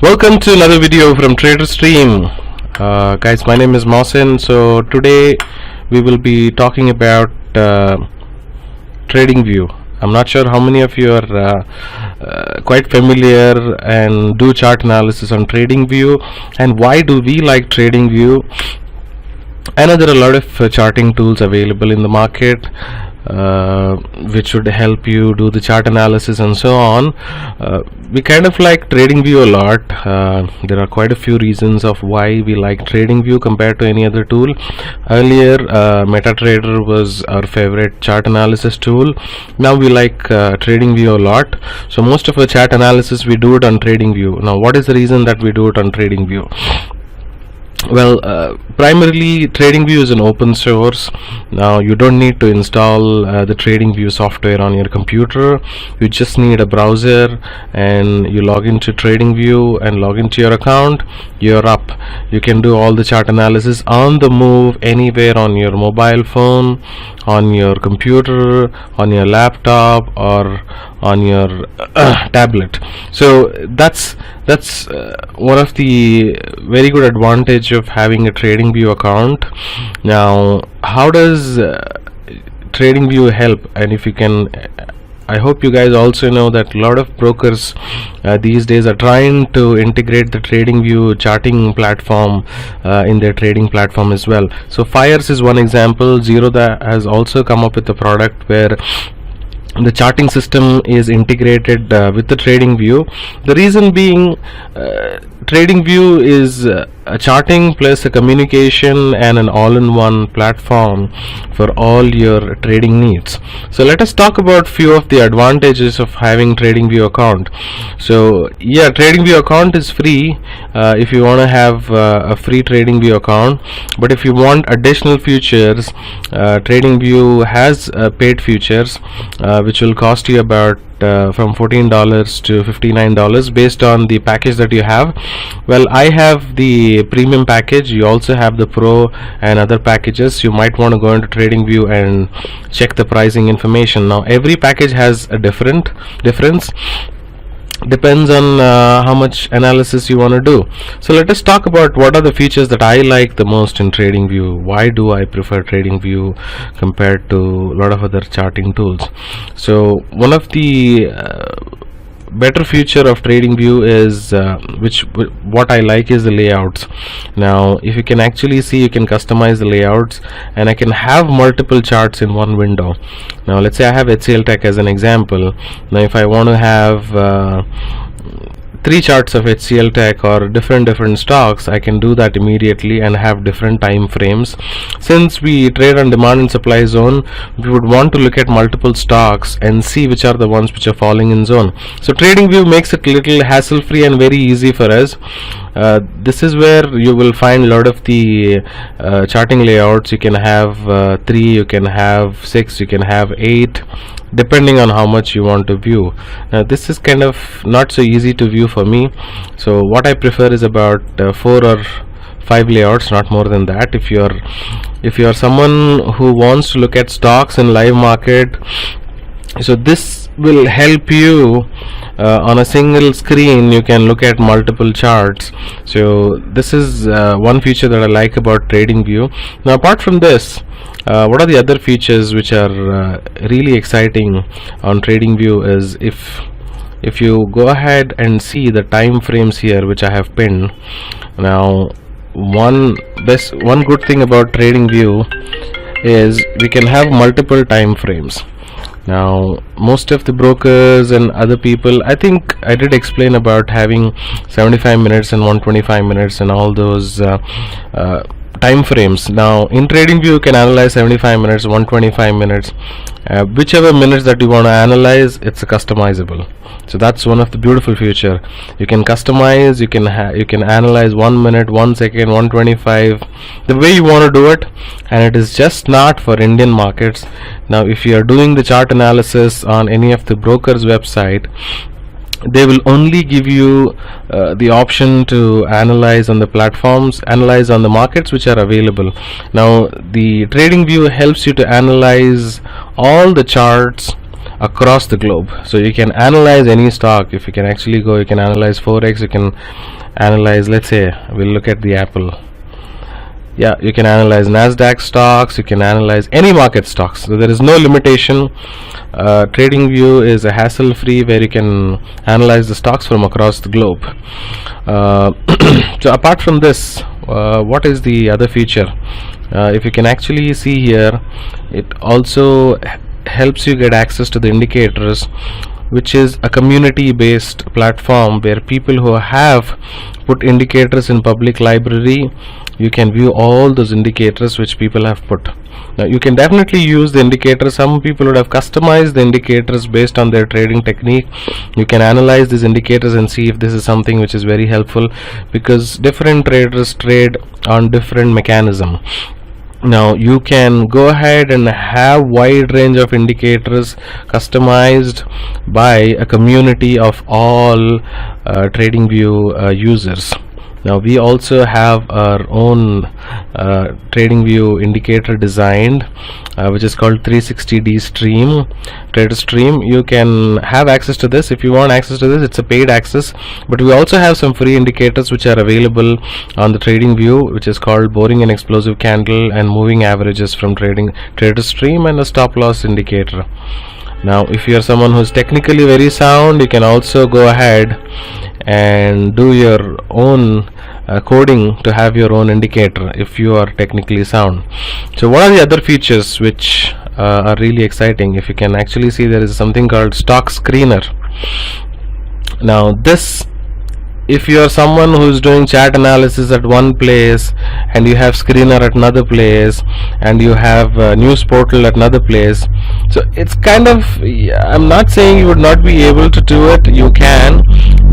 Welcome to another video from TraderStream. Guys, my name is Mohsin. So today we will be talking about TradingView. I'm not sure how many of you are quite familiar and do chart analysis on TradingView, and why do we like TradingView. I know there are a lot of charting tools available in the market which would help you do the chart analysis and so on. We kind of like TradingView a lot. There are quite a few reasons of why we like TradingView compared to any other tool. Earlier MetaTrader was our favorite chart analysis tool. Now we like TradingView a lot. So most of our chart analysis we do it on TradingView. Now what is the reason that we do it on TradingView? Well, primarily TradingView is an open source. Now you don't need to install the TradingView software on your computer. You just need a browser and you log into TradingView and log into your account. You're up. You can do all the chart analysis on the move, anywhere, on your mobile phone, on your computer, on your laptop, or on your tablet. So that's one of the very good advantage of having a TradingView account. Now how does TradingView help? And if you can, I hope you guys also know that a lot of brokers these days are trying to integrate the TradingView charting platform in their trading platform as well. So Fires is one example. Zerodha has also come up with a product where the charting system is integrated with the TradingView. The reason being, TradingView is a charting plus a communication and an all-in-one platform for all your trading needs. So let us talk about few of the advantages of having TradingView account. So yeah, TradingView account is free if you want to have a free TradingView account, but if you want additional features, TradingView has paid features which will cost you about from $14 to $59 based on the package that you have. Well, I have the premium package. You also have the pro and other packages. You might want to go into TradingView and check the pricing information. Now every package has a difference. Depends on how much analysis you want to do. So let us talk about what are the features that I like the most in TradingView. Why do I prefer TradingView compared to a lot of other charting tools? So one of the better feature of TradingView is what I like is the layouts. Now if you can actually see, you can customize the layouts, and I can have multiple charts in one window. Now let's say I have HCLTech as an example. Now if I want to have 3 charts of HCLTech or different stocks, I can do that immediately and have different time frames. Since we trade on demand and supply zone, we would want to look at multiple stocks and see which are the ones which are falling in zone. So TradingView makes it little hassle free and very easy for us. This is where you will find a lot of the charting layouts. You can have 3, you can have 6, you can have 8, depending on how much you want to view. Now this is kind of not so easy to view for me, so what I prefer is about 4 or 5 layouts, not more than that. If you are someone who wants to look at stocks in live market, so this will help you. On a single screen you can look at multiple charts. So this is one feature that I like about TradingView. Now apart from this, what are the other features which are really exciting on TradingView is if you go ahead and see the time frames here which I have pinned. Now one good thing about TradingView is we can have multiple time frames. Now most of the brokers and other people, I think I did explain about having 75 minutes and 125 minutes and all those time frames. Now in TradingView you can analyze 75 minutes, 125 minutes, whichever minutes that you want to analyze, it's customizable. So that's one of the beautiful feature. You can customize, you can analyze 1 minute, 1 second, 125, the way you want to do it, and it is just not for Indian markets. Now if you are doing the chart analysis on any of the brokers website, they will only give you the option to analyze on the platforms, analyze on the markets which are available. Now the TradingView helps you to analyze all the charts across the globe. So you can analyze any stock. If you can actually go, you can analyze Forex, you can analyze, let's say we'll look at the Apple. Yeah, you can analyze Nasdaq stocks, you can analyze any market stocks, so there is no limitation. TradingView is a hassle free, where you can analyze the stocks from across the globe. So apart from this, what is the other feature? If you can actually see here, it also helps you get access to the indicators, which is a community based platform where people who have put indicators in public library, you can view all those indicators which people have put. Now you can definitely use the indicators. Some people would have customized the indicators based on their trading technique. You can analyze these indicators and see if this is something which is very helpful, because different traders trade on different mechanism. Now you can go ahead and have wide range of indicators customized by a community of all TradingView users. Now we also have our own TradingView indicator designed, which is called 360D Stream, Trader Stream. You can have access to this. If you want access to this, it's a paid access, but we also have some free indicators which are available on the TradingView, which is called Boring and Explosive Candle and Moving Averages from Trader Stream, and a stop loss indicator. Now if you are someone who is technically very sound, you can also go ahead and do your own coding to have your own indicator if you are technically sound. So what are the other features which are really exciting? If you can actually see, there is something called Stock Screener. Now this, if you are someone who is doing chart analysis at one place and you have screener at another place and you have news portal at another place, so it's kind of, I'm not saying you would not be able to do it, you can,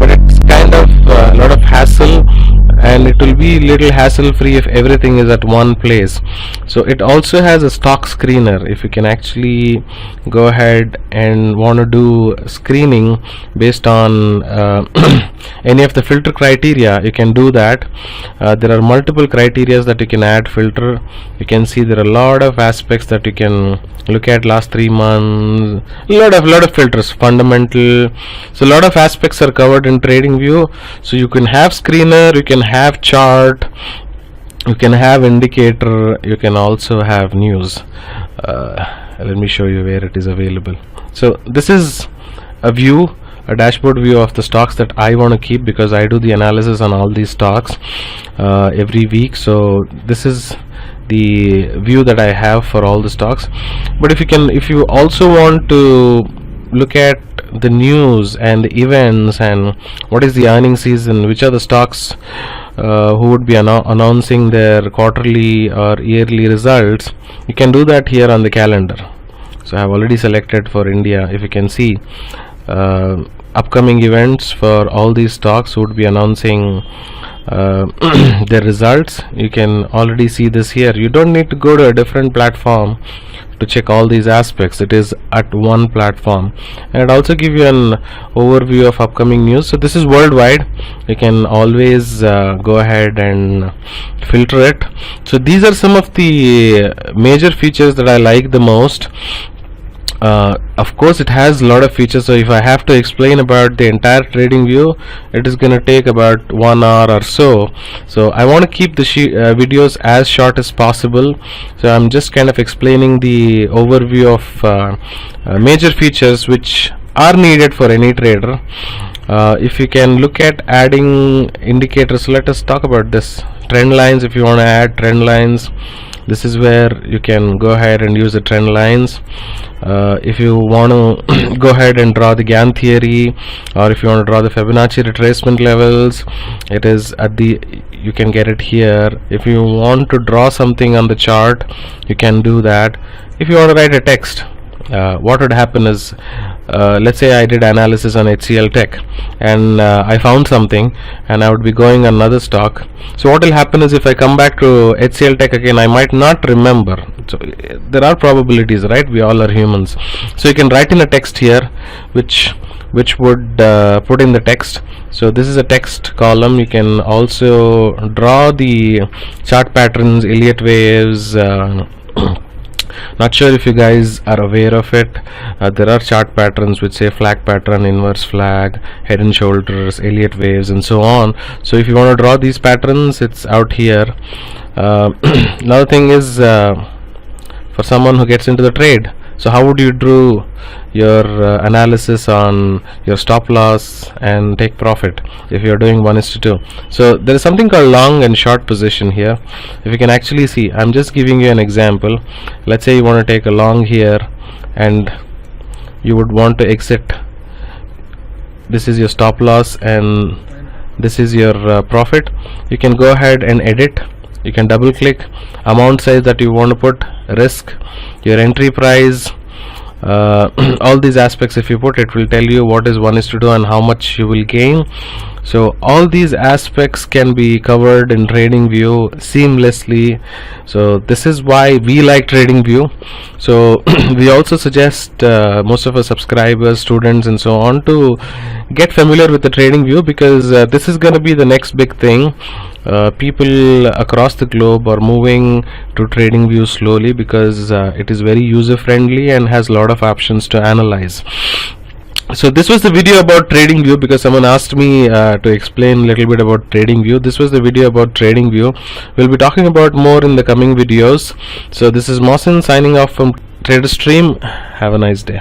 but it's kind of a lot of hassle, and it will be little hassle free if everything is at one place. So it also has a stock screener. If you can actually go ahead and want to do screening based on any of the filter criteria, you can do that. There are multiple criteria that you can add filter. You can see there are a lot of aspects that you can look at, last 3 months, lot of filters, fundamental. So a lot of aspects are covered in TradingView. So you can have screener, you can have chart, you can have indicator, you can also have news. Let me show you where it is available. So this is a view, a dashboard view of the stocks that I want to keep, because I do the analysis on all these stocks every week. So this is the view that I have for all the stocks. But if you also want to look at the news and the events and what is the earning season, which are the stocks who would be announcing their quarterly or yearly results, you can do that here on the calendar. So I have already selected for India. If you can see, upcoming events for all these stocks would be announcing their results. You can already see this here. You don't need to go to a different platform to check all these aspects. It is at one platform, and it also give you an overview of upcoming news. So this is worldwide. You can always go ahead and filter it. So these are some of the major features that I like the most. Of course it has a lot of features, so if I have to explain about the entire TradingView, it is going to take about 1 hour or so. So I want to keep the videos as short as possible. So I'm just kind of explaining the overview of major features which are needed for any trader. If you can look at adding indicators, let us talk about this. Trend lines, if you want to add trend lines, this is where you can go ahead and use the trend lines. If you want to go ahead and draw the Gann theory, or if you want to draw the Fibonacci retracement levels, it is at the, you can get it here. If you want to draw something on the chart, you can do that. If you want to write a text, what would happen is, let's say I did analysis on HCL Tech and I found something and I would be going on another stock. So what will happen is, if I come back to HCL Tech again, I might not remember. So there are probabilities, right? We all are humans. So you can write in a text here which would put in the text. So this is a text column. You can also draw the chart patterns, Elliott waves, Not sure if you guys are aware of it. There are chart patterns which say flag pattern, inverse flag, head and shoulders, Elliott waves, and so on. So if you want to draw these patterns, it's out here. Another thing is for someone who gets into the trade, so how would you do your analysis on your stop loss and take profit if you're doing 1:2? So there is something called long and short position here. If you can actually see, I'm just giving you an example. Let's say you want to take a long here and you would want to exit. This is your stop loss and this is your profit. You can go ahead and edit. You can double click amount size that you want to put, risk, your entry price, all these aspects. If you put, it will tell you what is 1:2 and how much you will gain. So all these aspects can be covered in TradingView seamlessly. So this is why we like TradingView. So we also suggest most of our subscribers, students, and so on to get familiar with the TradingView, because this is going to be the next big thing. People across the globe are moving to TradingView slowly because it is very user friendly and has a lot of options to analyze. So this was the video about TradingView because someone asked me to explain a little bit about TradingView. This was the video about TradingView. We'll be talking about more in the coming videos. So this is Mohsin signing off from TraderStream. Have a nice day.